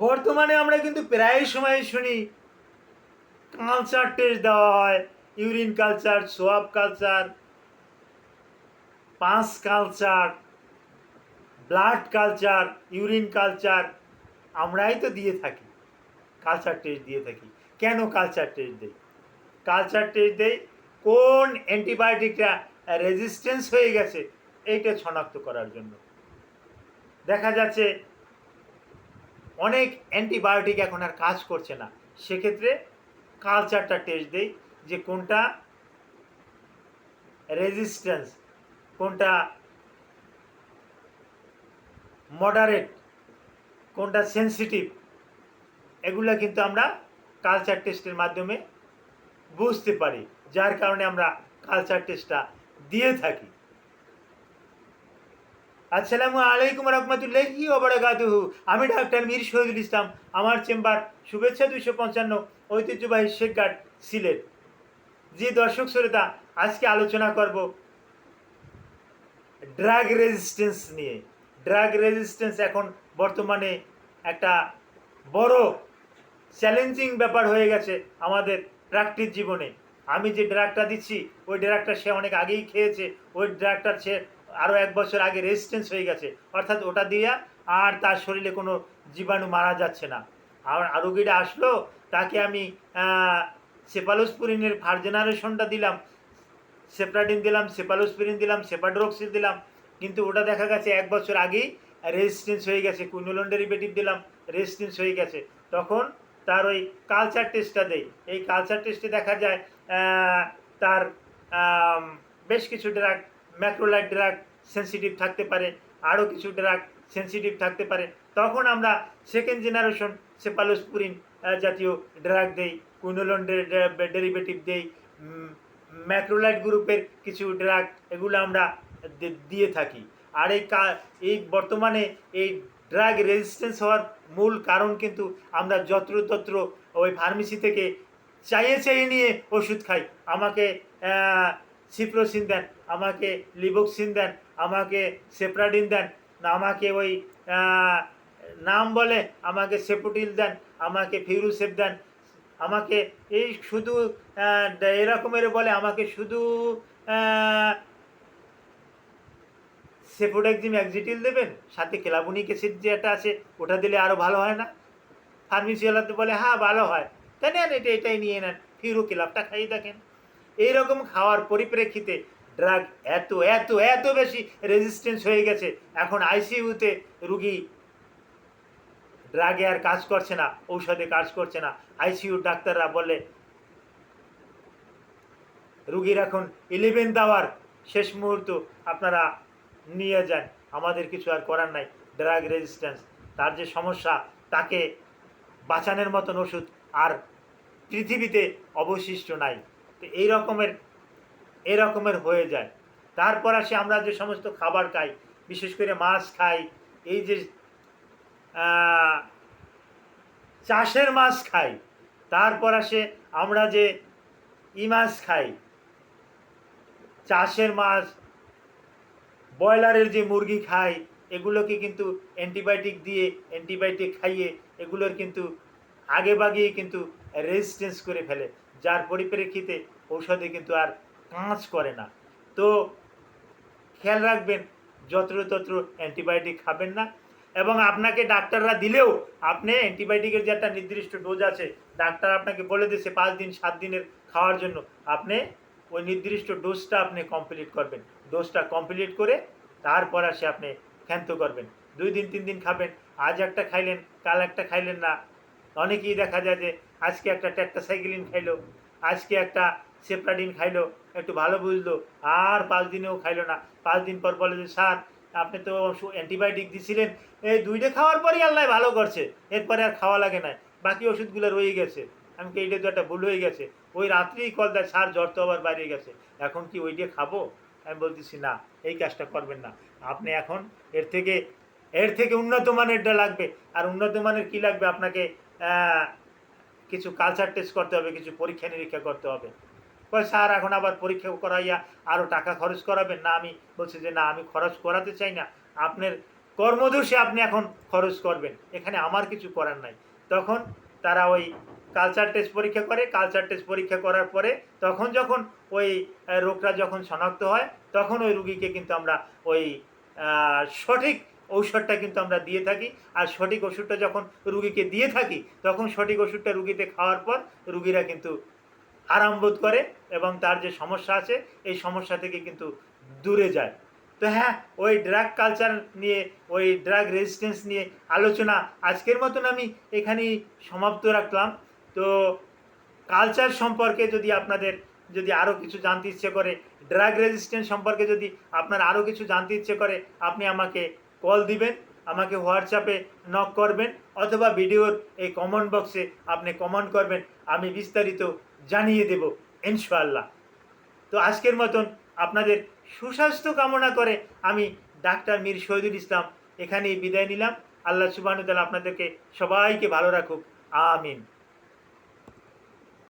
বর্তমানে আমরা কিন্তু প্রায় সময় শুনি কালচার টেস্ট দেওয়া হয়, ইউরিন কালচার, সোয়াব কালচার, পাঁচ culture, blood culture, urine culture আমরাই তো দিয়ে থাকি, কালচার টেস্ট দিয়ে থাকি। কেন কালচার টেস্ট দেই? কালচার টেস্ট দেই কোন অ্যান্টিবায়োটিকটা রেজিস্ট্যান্স হয়ে গেছে এইটা শনাক্ত করার জন্য। দেখা যাচ্ছে অনেক অ্যান্টিবায়োটিক এখন আর কাজ করছে না, সেক্ষেত্রে কালচারটা টেস্ট দেই যে কোনটা রেজিস্ট্যান্স, কোনটা মডারেট, কোনটা সেন্সিটিভ, এগুলো কিন্তু আমরা কালচার টেস্টের মাধ্যমে বুঝতে পারি, যার কারণে আমরা কালচার টেস্টটা দিয়ে থাকি। আসসালামু আলাইকুম রহমতুল্লাহি ওয়া বারাকাতুহু। আমি ডাক্তার মীর শহীদুল ইসলাম, আমার চেম্বার শুভেচ্ছা 255, ঐতিহ্যবাহী শেখঘাট, সিলেট। জি দর্শক শ্রোতা, আজকে আলোচনা করব ড্রাগ রেজিস্ট্যান্স নিয়ে। ড্রাগ রেজিস্ট্যান্স এখন বর্তমানে একটা বড় চ্যালেঞ্জিং ব্যাপার হয়ে গেছে আমাদের প্র্যাকটিস জীবনে। আমি যে ড্রাগটা দিচ্ছি ওই ড্রাগটা সে অনেক আগেই খেয়েছে, ওই ড্রাগটার সে আরও 1 বছর আগে রেজিস্ট্যান্স হয়ে গেছে, অর্থাৎ ওটা দিয়ে আর তার শরীরে কোনো জীবাণু মারা যাচ্ছে না। আর রোগীটা আসলো, তাকে আমি সেফালোস্পুরিনের ফার্স্ট জেনারেশনটা দিলাম, সেপ্রাডিন দিলাম, সেফালোস্পুরিন দিলাম, সেপাড্রক্সিল দিলাম, কিন্তু ওটা দেখা গেছে 1 বছর আগেই রেজিস্ট্যান্স হয়ে গেছে। কুইনোলোন ডেরিভেটিভ দিলাম, রেজিস্ট্যান্স হয়ে গেছে। তখন তার ওই কালচার টেস্টটা দেই। এই কালচার টেস্টে দেখা যায় তার বেশ কিছু ড্রাগ, ম্যাক্রোলাইট ড্রাগ সেন্সিটিভ থাকতে পারে, আরও কিছু ড্রাগ সেন্সিটিভ থাকতে পারে। তখন আমরা সেকেন্ড জেনারেশন সেফালোস্পুরিন জাতীয় ড্রাগ দেই, কুইনোলোন ডেরিভেটিভ দেই, ম্যাক্রোলাইট গ্রুপের কিছু ড্রাগ, এগুলো আমরা দিয়ে থাকি। আর এই বর্তমানে এই ড্রাগ রেজিস্ট্যান্স হওয়ার মূল কারণ কিন্তু আমরা যত্রতত্র ওই ফার্মেসি থেকে চাইয়ে চাইয়ে নিয়ে ওষুধ খাই। আমাকে সিপ্রোসিন দেন, আমাকে লিভোক্সিন দেন, আমাকে সেপ্রাডিন দেন, না আমাকে ওই নাম বলে আমাকে সেপোটিল দেন, আমাকে ফিউরুসেপ দেন, আমাকে এই শুধু এরকমের বলে আমাকে শুধু সেফোডেক্সিম এক্সিটিল দেবেন, সাথে ক্লাবুনিক অ্যাসিড যেটা আছে ওটা দিলে আরও ভালো হয় না? ফার্মেসিওয়ালাতে বলে হ্যাঁ ভালো হয়, তাই নেন এটাই নিয়ে নেন, ফিউরো ক্লাবটা খাইয়ে দেখেন। এইরকম খাওয়ার পরিপ্রেক্ষিতে ড্রাগ এত এত এত বেশি রেজিস্ট্যান্স হয়ে গেছে, এখন আইসিইউতে রুগী ড্রাগে আর কাজ করছে না, ঔষধে কাজ করছে না। আইসিইউ ডাক্তাররা বলে রুগীর এখন 11th আওয়ার, শেষ মুহূর্ত, আপনারা নিয়ে যান, আমাদের কিছু আর করার নাই। ড্রাগ রেজিস্ট্যান্স, তার যে সমস্যা, তাকে বাঁচানোর মতন ওষুধ আর পৃথিবীতে অবশিষ্ট নাই। তো এই রকমের হয়ে যায়। তারপর আসে আমরা যে সমস্ত খাবার খাই, বিশেষ করে মাছ খাই, এই যে চাষের মাছ খাই, তারপর আসে আমরা যে মাছ খাই, চাষের মাছ, ব্রয়লারের যে মুরগি খাই, এগুলোকে কিন্তু অ্যান্টিবায়োটিক দিয়ে, অ্যান্টিবায়োটিক খাইয়ে এগুলোর কিন্তু আগে বাগিয়ে কিন্তু রেজিস্ট্যান্স করে ফেলে, যার পরিপ্রেক্ষিতে ঔষধে কিন্তু আর কাজ করে না। তো খেয়াল রাখবেন, যত্রতত্র অ্যান্টিবায়োটিক খাবেন না, এবং আপনাকে ডাক্তাররা দিলেও আপনি অ্যান্টিবায়োটিকের যে একটা নির্দিষ্ট ডোজ আছে, ডাক্তার আপনাকে বলে দিয়েছে 5 দিন 7 দিনের খাওয়ার জন্য, আপনি ওই নির্দিষ্ট ডোজটা আপনি কমপ্লিট করবেন। ডোজটা কমপ্লিট করে তারপর আসে আপনি ক্ষান্ত করবেন। 2 দিন 3 দিন খাবেন, আজ একটা খাইলেন, কাল একটা খাইলেন না। অনেকেই দেখা যায় যে আজকে একটা টেট্রাসাইক্লিন খাইলো, আজকে একটা সেপ্রাডিন খাইলো, একটু ভালো বুঝলো, আর 5 দিনেও খাইলো না। 5 দিন পর বলে যে স্যার আপনি তো অ্যান্টিবায়োটিক দিছিলেন, এই 2টা খাওয়ার পরই আল্লাহ ভালো করছে, এরপরে আর খাওয়া লাগে না, বাকি ওষুধগুলো রয়ে গেছে। আমি কি এইটা তো একটা ভুল হয়ে গেছে, ওই রাত্রেই কল দেয় স্যার জ্বর তো আবার বাইরে গেছে, এখন কি ওইটা খাবো? আমি বলতেছি না, এই কাজটা করবেন না। আপনি এখন এর থেকে উন্নত মানেরটা লাগবে। আর উন্নত মানের কী লাগবে? আপনাকে কিছু কালচার টেস্ট করতে হবে, কিছু পরীক্ষা নিরীক্ষা করতে হবে। কয় স্যার এখন আবার পরীক্ষা করাইয়া আরও টাকা খরচ করাবেন না? আমি বলছি যে না, আমি খরচ করাতে চাই না। আপনার কর্মদোষে আপনি এখন খরচ করবেন, এখানে আমার কিছু করার নাই। তখন তারা ওই কালচার টেস্ট পরীক্ষা করে, কালচার টেস্ট পরীক্ষা করার পরে তখন যখন ওই রোগটা যখন শনাক্ত হয়, তখন ওই রুগীকে কিন্তু আমরা ওই সঠিক ঔষধটা কিন্তু আমরা দিয়ে থাকি। আর সঠিক ওষুধটা যখন রুগীকে দিয়ে থাকি, তখন সঠিক ওষুধটা রুগীতে খাওয়ার পর রুগীরা কিন্তু আরাম বোধ করে এবং তার যে সমস্যা আছে এই সমস্যা থেকে কিন্তু দূরে যায়। তো হ্যাঁ, ওই ড্রাগ কালচার নিয়ে, ওই ড্রাগ রেজিস্ট্যান্স নিয়ে আলোচনা আজকের মতন আমি এখানেই সমাপ্ত রাখলাম। তো কালচার সম্পর্কে যদি আপনাদের যদি আরও কিছু জানতে ইচ্ছে করে, ড্রাগ রেজিস্ট্যান্স সম্পর্কে যদি আপনার আরও কিছু জানতে ইচ্ছে করে, আপনি আমাকে কল দিবেন, আমাকে হোয়াটসঅ্যাপে নক করবেন, অথবা ভিডিওর এই কমেন্ট বক্সে আপনি কমেন্ট করবেন, আমি বিস্তারিত জানিয়ে দেব ইনশাআল্লাহ। তো আজকের মতন আপনাদের সুস্বাস্থ্য কামনা করে আমি ডাক্তার মীর শহীদুল ইসলাম এখানেই বিদায় নিলাম। আল্লাহ সুবহানাহু ওয়া তাআলা আপনাদেরকে সবাইকে ভালো রাখুক, আমিন।